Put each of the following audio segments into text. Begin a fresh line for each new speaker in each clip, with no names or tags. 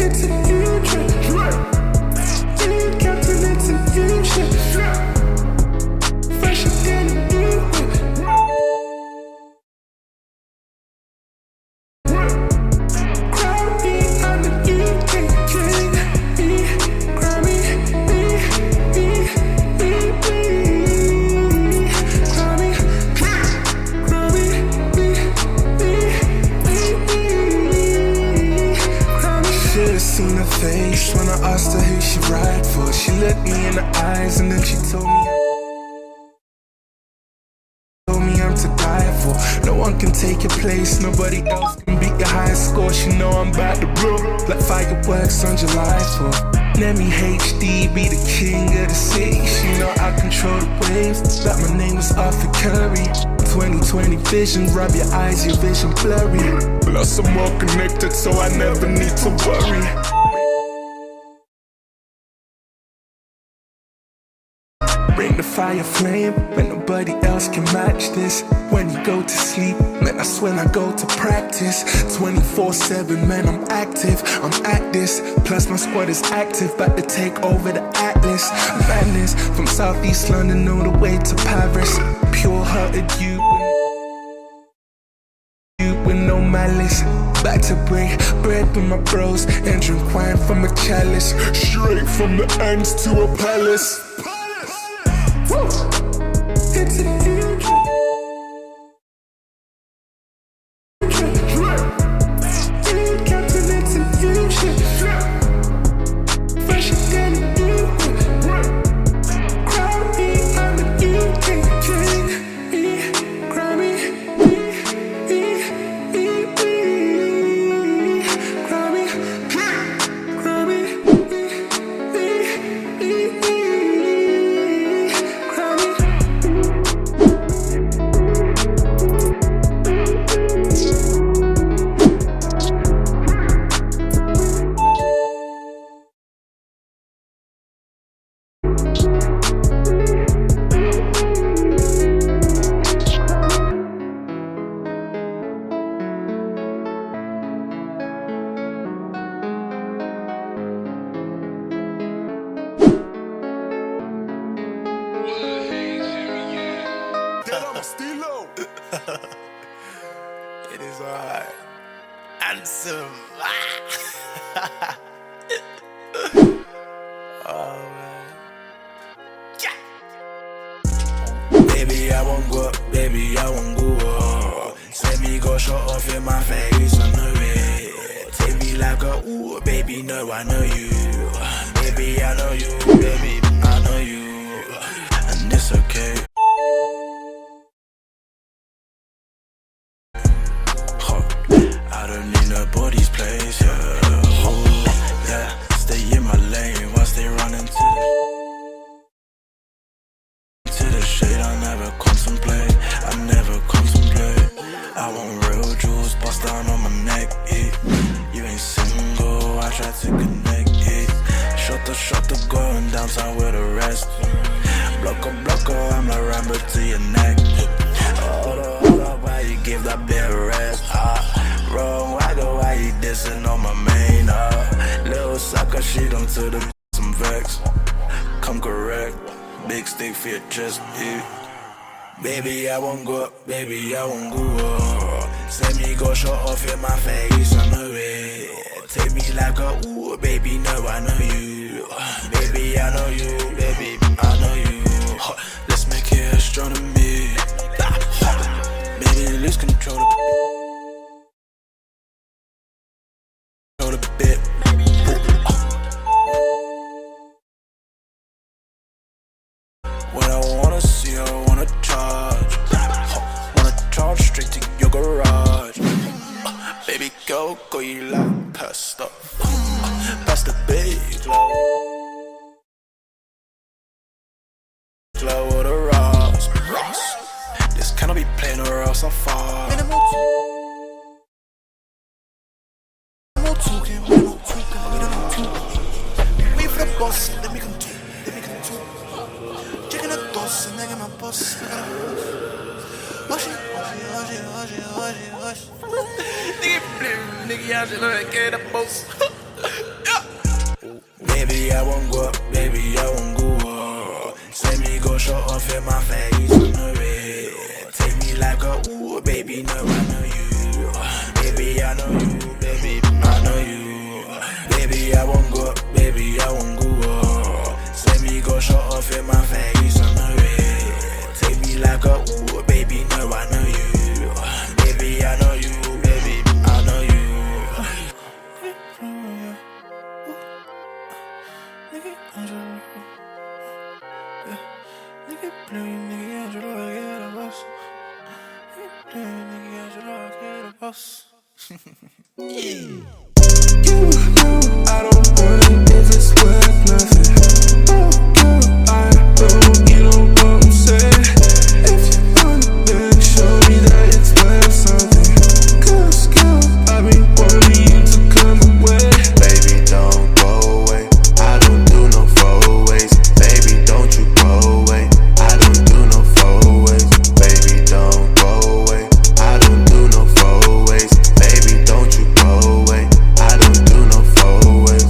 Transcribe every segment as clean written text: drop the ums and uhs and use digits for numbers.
It's a new trip. New captain, it's a new ship. Fresh again, a new whip. Crowd me, I'm the new king. Crowd me, crowd me, crowd me. Should've seen her face when I asked her who she ride for. She looked me in the eyes and then she told me I'm to die for. No one can take your place, nobody else can beat your highest score. She know I'm about to blow like fireworks on July 4th. Nemi HD, be the king of the city. She know I control the waves, like my name was Arthur Curry. 20/20 vision, rub your eyes, your vision blurry. Plus I'm more connected, so I never need to worry. Bring the fire flame, when nobody else can match this. When you go to sleep, man, that's when I go to practice. 24/7, man, I'm active, I'm at this. Plus my squad is active, about to take over the Atlas. Madness, from Southeast London all the way to Paris. Pure-hearted you with no malice. Back to break bread with my bros and drink wine from a chalice. Straight from the ends to a palace. It's a new trip. New captain, it's a new ship. Fresh again, a new whip. Crowd me, I'm the new king. Crowd me, crowd me, crowd me. It is alright. Handsome. Oh man. Yeah. Baby, I won't go up. Baby, I won't go up. Send me go shot off in my face. I know it. Take me like a ooh, baby. No, I know you. Baby, I know you. Baby, I know you. And it's okay. I don't need nobody's place, yeah. Oh, yeah. Stay in my lane whilst they run into the shade. I never contemplate, I never contemplate. I want real jewels bust down on my neck, yeah. You ain't single, I try to connect, yeah. Shot the going downtown with the rest. Blocker, I'm like Rambo to your neck. Hold up, why you give that bit a rest? Wrong, why you dissing on my main? Little sucker, she done to the some vex. Come correct, big stick for your chest, yeah. Baby, I won't go up, baby, I won't go up. Send me go shot off in my face, I know it. Take me like a ooh, baby, no, I know you. Baby, I know you, baby, I know you. Let's make it astronomy. Baby, lose control the bit. When I wanna see, I wanna charge straight to your garage. Baby, go, you like pasta. Pass the big glow of the Ross. This cannot be plain or else I fall. Minimal nigga, I just know get a boss. Baby, I won't go up, baby, I won't go up. Send me go show off in my face on the red. Take me like a ooh, baby, no, I know you. Baby, I know you, baby, I know you. Baby, I won't go up, baby, I won't go up. Send me go show off in my face on the red. Take me like a ooh, baby, no, I know you. Baby, I know you, baby, I know you. Nigga play, nigga, I should have get a boss. Nigga, I should have get a boss. You know I don't want it if it's worth nothing. I know you don't want to say. If you want it, then show me that it's worth something. Cause girl, I've been wanting you to come away. Baby, don't go away. I don't do no throwaways. Baby, don't you go away. I don't do no throwaways. Baby, don't go away. I don't do no throwaways. Baby, don't you go away. I don't do no throwaways.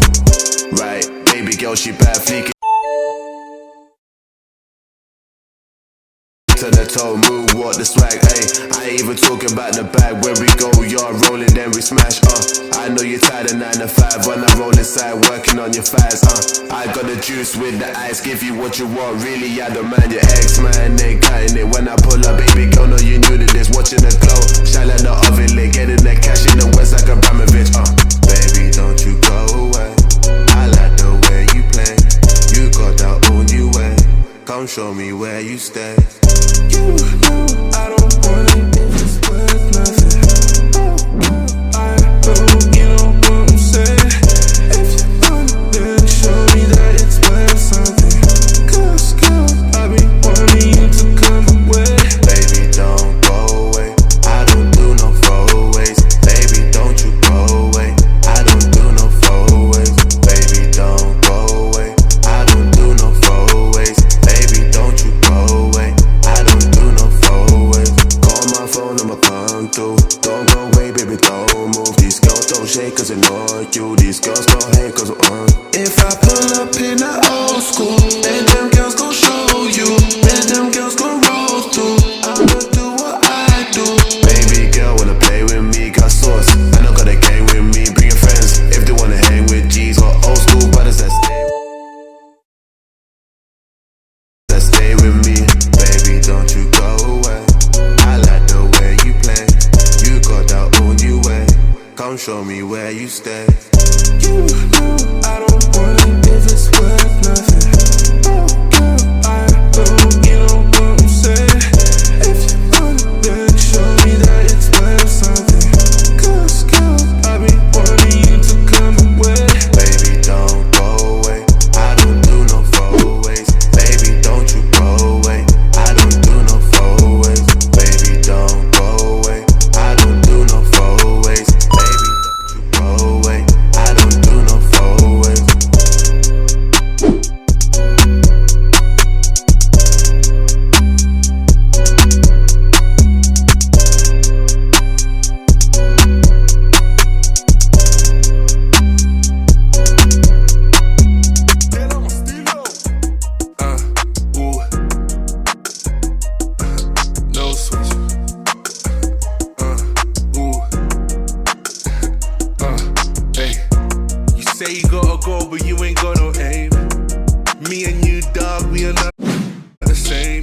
Right, baby girl, she bad fleeking. To the toe, move, walk the swag, ayy. I ain't even talking about the bag. When we go yard rolling, then we smash, I know you're tired of 9 to 5. When I roll inside, working on your thighs, I got the juice with the ice, give you what you want. Really, I don't mind your ex, man, they cutting it. When I pull up, baby girl, know you new to this. Watching the glow, shine like the oven lit. Getting the cash in the west like Abramovich, Baby, don't you go away. I like the way you play. You got that own new way. Come show me where you stay. You know I don't want it if it's worth nothing. I know you don't want to say. If you want it, then show me that it's worth something. Cause girl, I've been wanting you to come away. Baby, don't go away. I don't do no throwaways. Baby, don't you go away. I don't do no throwaways. Baby, don't go away. I don't do no throwaways. Baby, don't you go away. I don't do no throwaways. Call my phone, I'ma come through. Don't go away, baby, don't move. These girls don't shake cause they know you. These girls don't hate cause if I pull up in the old school, then them girls gon' show you. Then them girls gon' roll through. I'ma do what I do. Baby girl wanna play with me, got sauce. I know got a gang with me, bring your friends. If they wanna hang with G's, got old school brothers that stay with me. Baby, don't you go away. I like the way you play. You got that own new way. Come show me where you stay. You know I don't want it if it's worth nothing. I know you don't want to say. If you want it, then show me that it's worth something. Cause girl, I've been wanting you to come away. Baby, don't go away. I don't do no throwaways. Baby, don't you go away. I don't do no throwaways. Baby, don't go away. I don't do no throwaways. Baby, don't you go away. I don't do no throwaways. Ooh, no switch. Ooh, hey. You say you gotta go, but you ain't got no aim. Me and you, dog, we are not the same.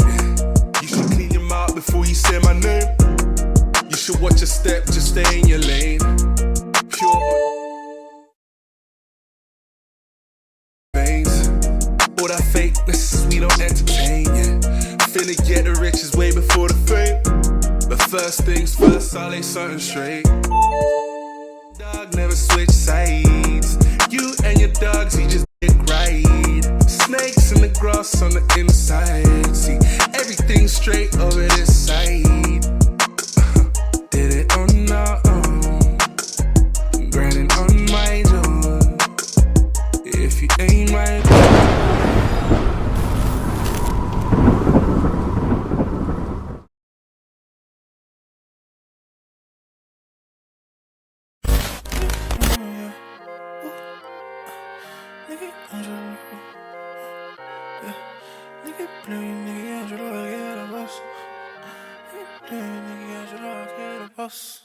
You should clean your mouth before you say my name. You should watch your step, just stay in your lane. Pure veins. All that fakeness, we don't entertain, Finna get the riches way before the fame. But first things first, I'll lay something straight. Dog never switch sides. You and your dogs, you just get right. Snakes in the grass on the inside. See, everything straight over this side. Did it on our own. Grinding on my own. If you ain't right. Nigga play, nigga, yeah, je dois get a boss. Nigga play, nigga, yeah, je dois get a boss.